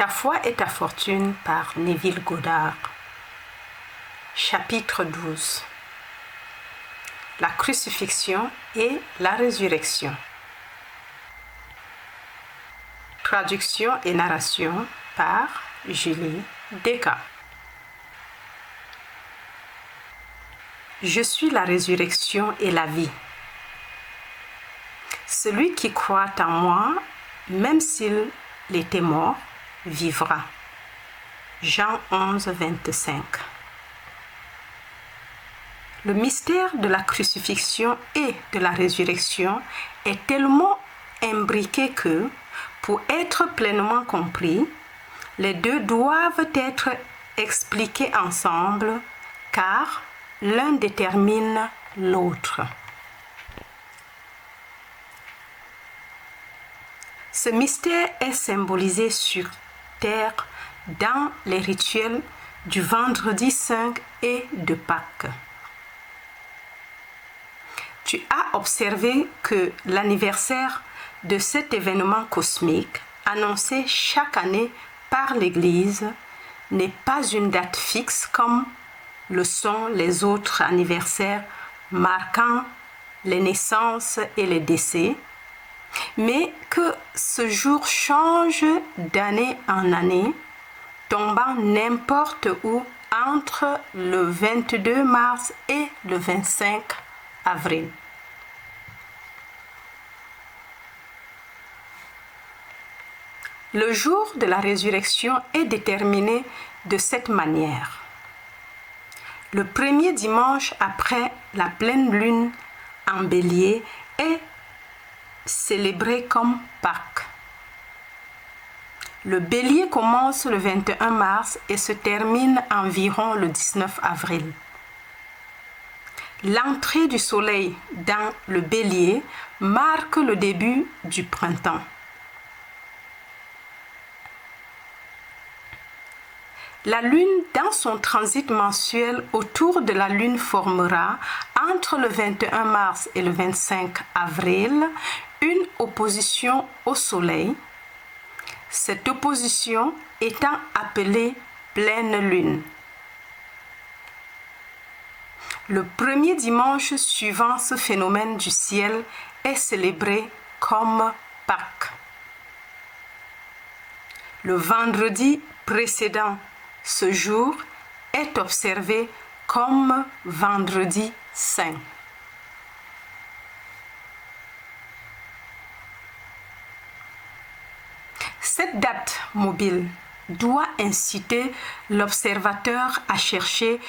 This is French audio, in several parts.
Ta foi et ta fortune par Neville Goddard. Chapitre 12. La crucifixion et la résurrection. Traduction et narration par Julie Descamps. Je suis la résurrection et la vie. Celui qui croit en moi, même s'il était mort, vivra. Jean 11, 25. Le mystère de la crucifixion et de la résurrection est tellement imbriqué que, pour être pleinement compris, les deux doivent être expliqués ensemble, car l'un détermine l'autre. Ce mystère est symbolisé sur terre dans les rituels du vendredi saint et de Pâques. Tu as observé que l'anniversaire de cet événement cosmique, annoncé chaque année par l'Église, n'est pas une date fixe comme le sont les autres anniversaires marquant les naissances et les décès, mais que ce jour change d'année en année, tombant n'importe où entre le 22 mars et le 25 avril. Le jour de la résurrection est déterminé de cette manière. Le premier dimanche après la pleine lune en Bélier est célébré comme Pâques. Le Bélier commence le 21 mars et se termine environ le 19 avril. L'entrée du soleil dans le Bélier marque le début du printemps. La lune, dans son transit mensuel autour de la lune, formera entre le 21 mars et le 25 avril une opposition au soleil, cette opposition étant appelée pleine lune. Le premier dimanche suivant ce phénomène du ciel est célébré comme Pâques. Le vendredi précédent ce jour est observé comme vendredi saint. Cette date mobile doit inciter l'observateur à chercher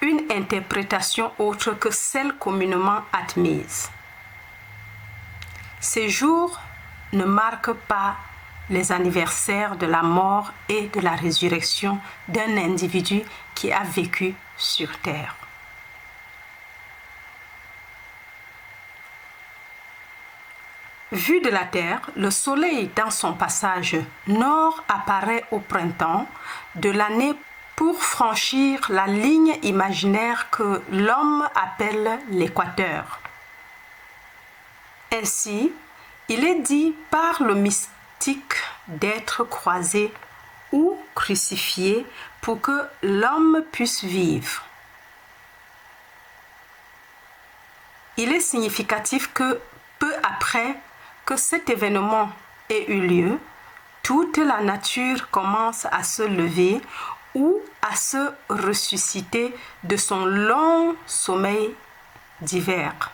une interprétation autre que celle communément admise. Ces jours ne marquent pas les anniversaires de la mort et de la résurrection d'un individu qui a vécu sur terre. Vu de la Terre, le Soleil dans son passage nord apparaît au printemps de l'année pour franchir la ligne imaginaire que l'homme appelle l'équateur. Ainsi, il est dit par le mystique d'être croisé ou crucifié pour que l'homme puisse vivre. Il est significatif que peu après que cet événement ait eu lieu, toute la nature commence à se lever ou à se ressusciter de son long sommeil d'hiver.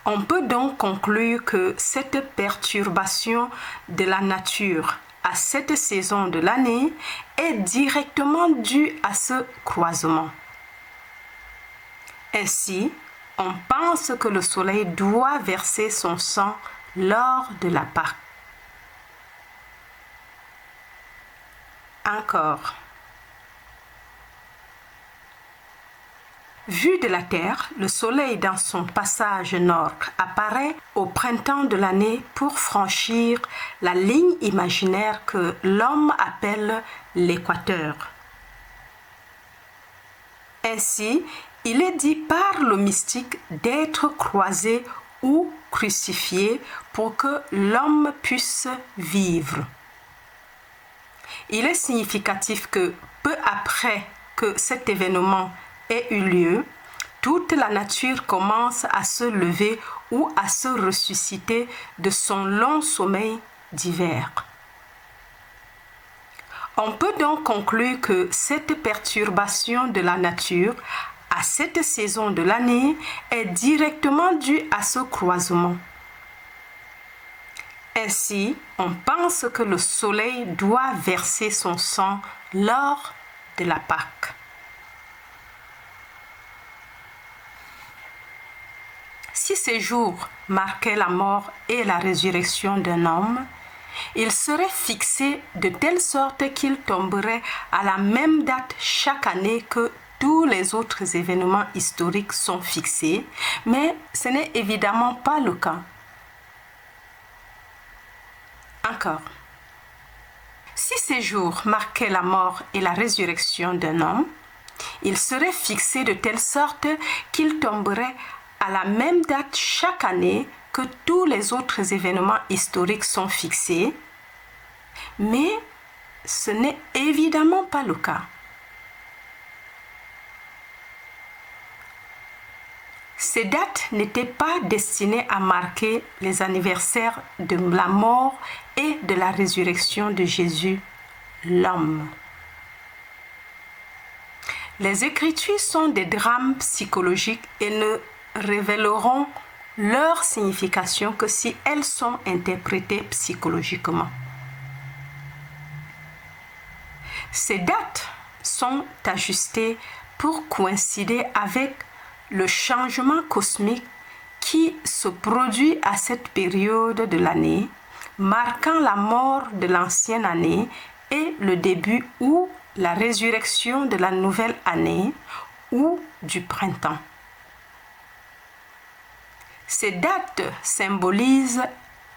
On peut donc conclure que cette perturbation de la nature à cette saison de l'année est directement due à ce croisement. Ainsi, on pense que le soleil doit verser son sang lors de la Pâque. Encore. Vu de la Terre, le soleil dans son passage nord apparaît au printemps de l'année pour franchir la ligne imaginaire que l'homme appelle l'équateur. Ainsi, il est dit par le mystique d'être croisé ou crucifié pour que l'homme puisse vivre. Il est significatif que peu après que cet événement ait eu lieu, toute la nature commence à se lever ou à se ressusciter de son long sommeil d'hiver. On peut donc conclure que cette perturbation de la nature à cette saison de l'année est directement due à ce croisement. Ainsi, on pense que le soleil doit verser son sang lors de la Pâque. Si ces jours marquaient la mort et la résurrection d'un homme, il serait fixé de telle sorte qu'il tomberait à la même date chaque année que tous les autres événements historiques sont fixés, mais ce n'est évidemment pas le cas. Encore. Si ces jours marquaient la mort et la résurrection d'un homme, il serait fixé de telle sorte qu'il tomberait à la même date chaque année que tous les autres événements historiques sont fixés, mais ce n'est évidemment pas le cas. Ces dates n'étaient pas destinées à marquer les anniversaires de la mort et de la résurrection de Jésus, l'homme. Les Écritures sont des drames psychologiques et ne révéleront leur signification que si elles sont interprétées psychologiquement. Ces dates sont ajustées pour coïncider avec le changement cosmique qui se produit à cette période de l'année, marquant la mort de l'ancienne année et le début ou la résurrection de la nouvelle année ou du printemps. Ces dates symbolisent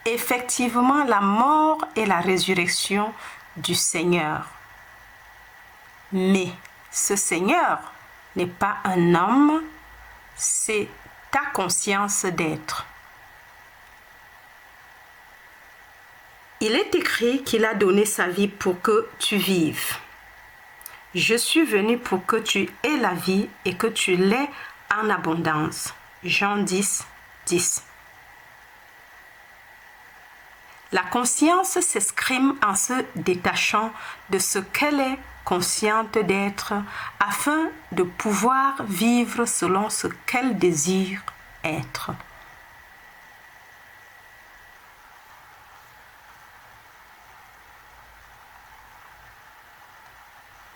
effectivement la mort et la résurrection du Seigneur. Mais ce Seigneur n'est pas un homme, c'est ta conscience d'être. Il est écrit qu'il a donné sa vie pour que tu vives. Je suis venu pour que tu aies la vie et que tu l'aies en abondance. Jean 10, 10. La conscience s'exprime en se détachant de ce qu'elle est consciente d'être afin de pouvoir vivre selon ce qu'elle désire être.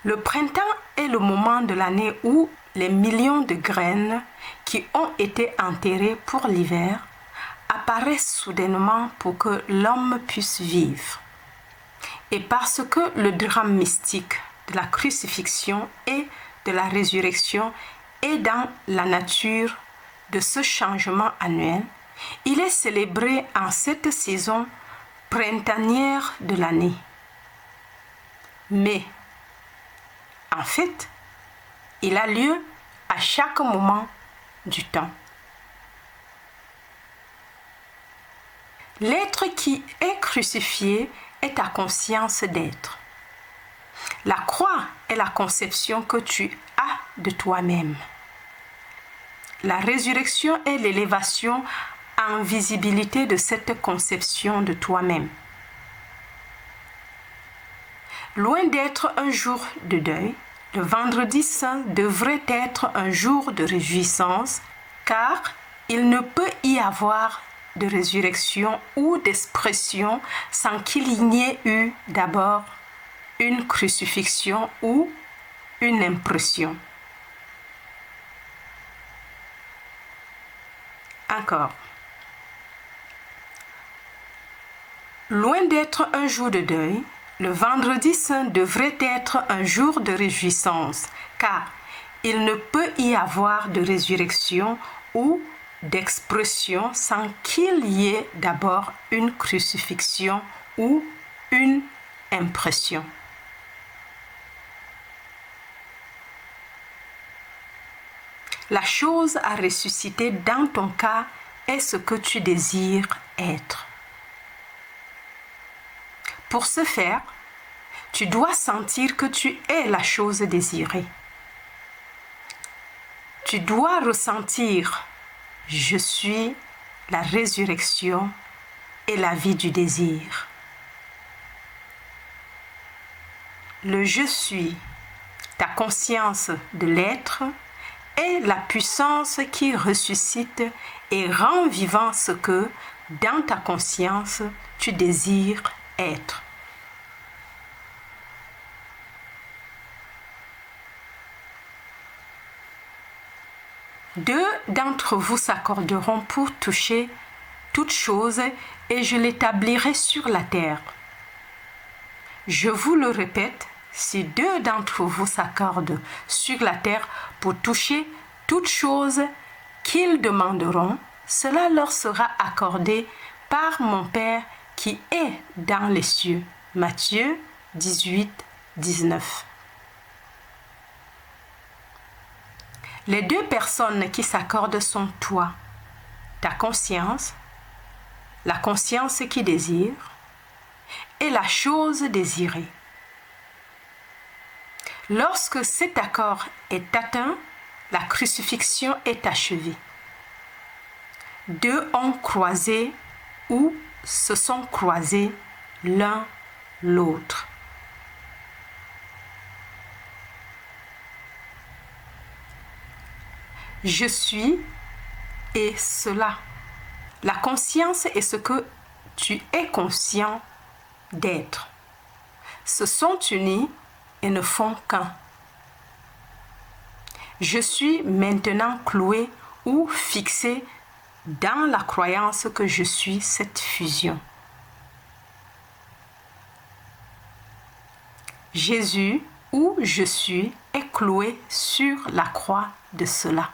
Le printemps est le moment de l'année où les millions de graines qui ont été enterrées pour l'hiver apparaissent soudainement pour que l'homme puisse vivre. Et parce que le drame mystique de la crucifixion et de la résurrection est dans la nature de ce changement annuel, il est célébré en cette saison printanière de l'année. Mais, en fait, il a lieu à chaque moment du temps. L'être qui est crucifié est ta conscience d'être. La croix est la conception que tu as de toi-même. La résurrection est l'élévation en visibilité de cette conception de toi-même. Loin d'être un jour de deuil, le vendredi saint devrait être un jour de réjouissance, car il ne peut y avoir de résurrection ou d'expression sans qu'il y ait eu d'abord une crucifixion ou une impression. Encore. Loin d'être un jour de deuil, le vendredi saint devrait être un jour de réjouissance, car il ne peut y avoir de résurrection ou d'expression sans qu'il y ait d'abord une crucifixion ou une impression. La chose à ressusciter dans ton cas est ce que tu désires être. Pour ce faire, Tu dois sentir que tu es la chose désirée. Tu dois ressentir « Je suis la résurrection et la vie du désir ». Le « je suis », ta conscience de l'être, est la puissance qui ressuscite et rend vivant ce que, dans ta conscience, tu désires être. Deux d'entre vous s'accorderont pour toucher toute chose et je l'établirai sur la terre. Je vous le répète, si deux d'entre vous s'accordent sur la terre pour toucher toute chose qu'ils demanderont, cela leur sera accordé par mon Père qui est dans les cieux. Matthieu 18, 19. Les deux personnes qui s'accordent sont toi, ta conscience, la conscience qui désire, et la chose désirée. Lorsque cet accord est atteint, la crucifixion est achevée. Deux ont croisé ou se sont croisés l'un l'autre. Je suis et cela. La conscience est ce que tu es conscient d'être. Se sont unis et ne font qu'un. Je suis maintenant cloué ou fixé dans la croyance que je suis cette fusion. Jésus ou je suis est cloué sur la croix de cela.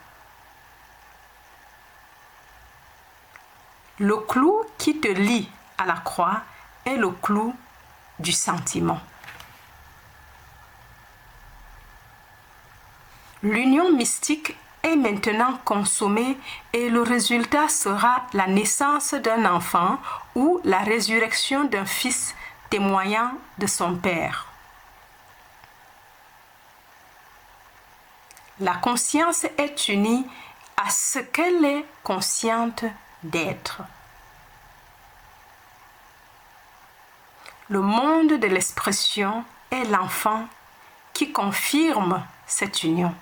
Le clou qui te lie à la croix est le clou du sentiment. L'union mystique est maintenant consommée et le résultat sera la naissance d'un enfant ou la résurrection d'un fils témoignant de son père. La conscience est unie à ce qu'elle est consciente d'être. Le monde de l'expression est l'enfant qui confirme cette union.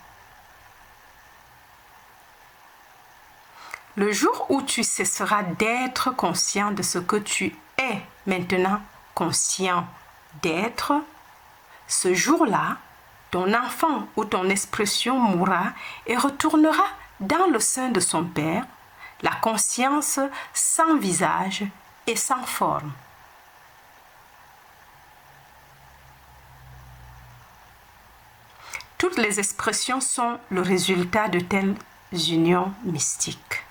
Le jour où tu cesseras d'être conscient de ce que tu es maintenant conscient d'être, ce jour-là, ton enfant ou ton expression mourra et retournera dans le sein de son Père, la conscience sans visage et sans forme. Toutes les expressions sont le résultat de telles unions mystiques.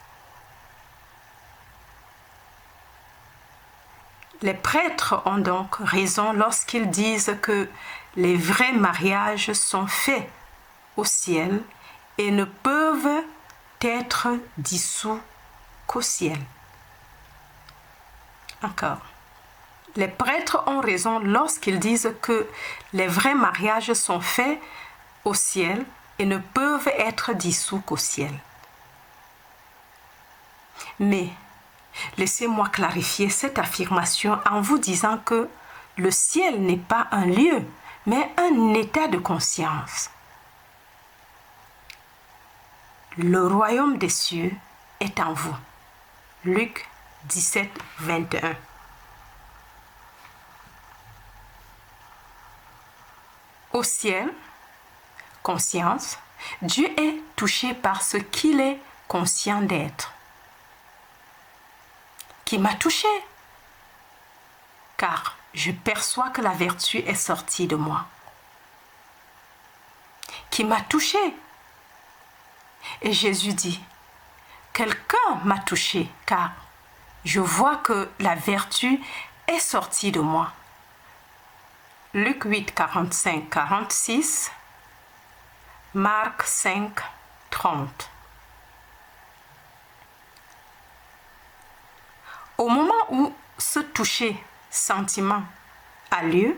Les prêtres ont donc raison lorsqu'ils disent que les vrais mariages sont faits au ciel et ne peuvent être dissous qu'au ciel. Encore. Les prêtres ont raison lorsqu'ils disent que les vrais mariages sont faits au ciel et ne peuvent être dissous qu'au ciel. Mais laissez-moi clarifier cette affirmation en vous disant que le ciel n'est pas un lieu, mais un état de conscience. Le royaume des cieux est en vous. Luc 17, 21. Au ciel, conscience, Dieu est touché par ce qu'il est conscient d'être. Qui m'a touché? Car je perçois que la vertu est sortie de moi. Qui m'a touché? Et Jésus dit, quelqu'un m'a touché, car je vois que la vertu est sortie de moi. Luc 8, 45, 46, Marc 5, 30. Au moment où ce toucher sentiment a lieu,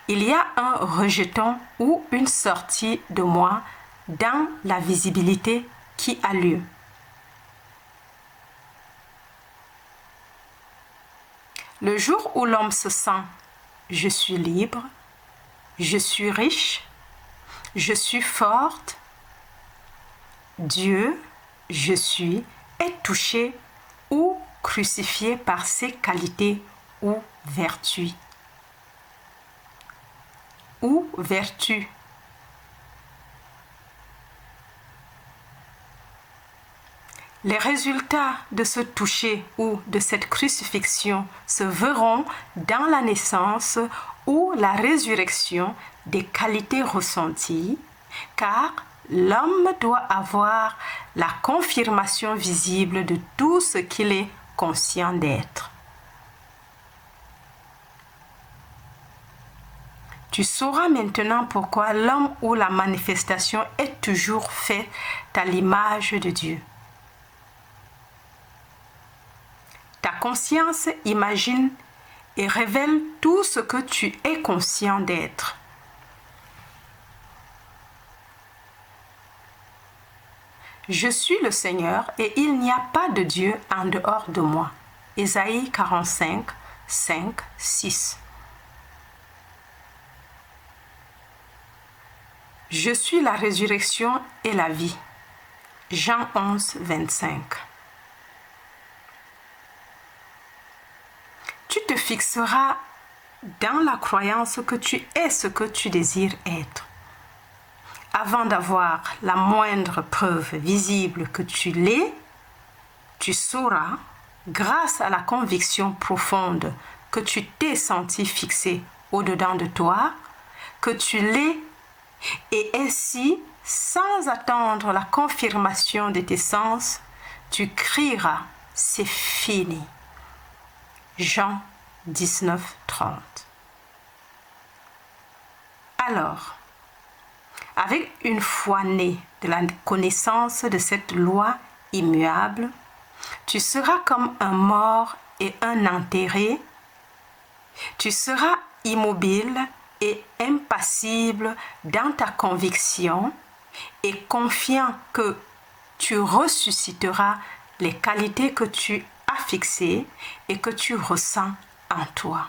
il y a un rejeton ou une sortie de moi dans la visibilité qui a lieu. Le jour où l'homme se sent « je suis libre »,« je suis riche »,« je suis forte »,« Dieu, je suis » est touché ou crucifié par ses qualités ou vertus. Les résultats de ce toucher ou de cette crucifixion se verront dans la naissance ou la résurrection des qualités ressenties, car l'homme doit avoir la confirmation visible de tout ce qu'il est conscient d'être. Tu sauras maintenant pourquoi l'homme ou la manifestation est toujours faite à l'image de Dieu. Ta conscience imagine et révèle tout ce que tu es conscient d'être. Je suis le Seigneur et il n'y a pas de Dieu en dehors de moi. Ésaïe 45, 5, 6. Je suis la résurrection et la vie. Jean 11, 25. Tu te fixeras dans la croyance que tu es ce que tu désires être. Avant d'avoir la moindre preuve visible que tu l'es, tu sauras, grâce à la conviction profonde que tu t'es senti fixé au-dedans de toi, que tu l'es, et ainsi, sans attendre la confirmation de tes sens, tu crieras « c'est fini ». Jean 19, 30. Alors, avec une foi née de la connaissance de cette loi immuable, tu seras comme un mort et un enterré. Tu seras immobile et impassible dans ta conviction et confiant que tu ressusciteras les qualités que tu as fixées et que tu ressens en toi.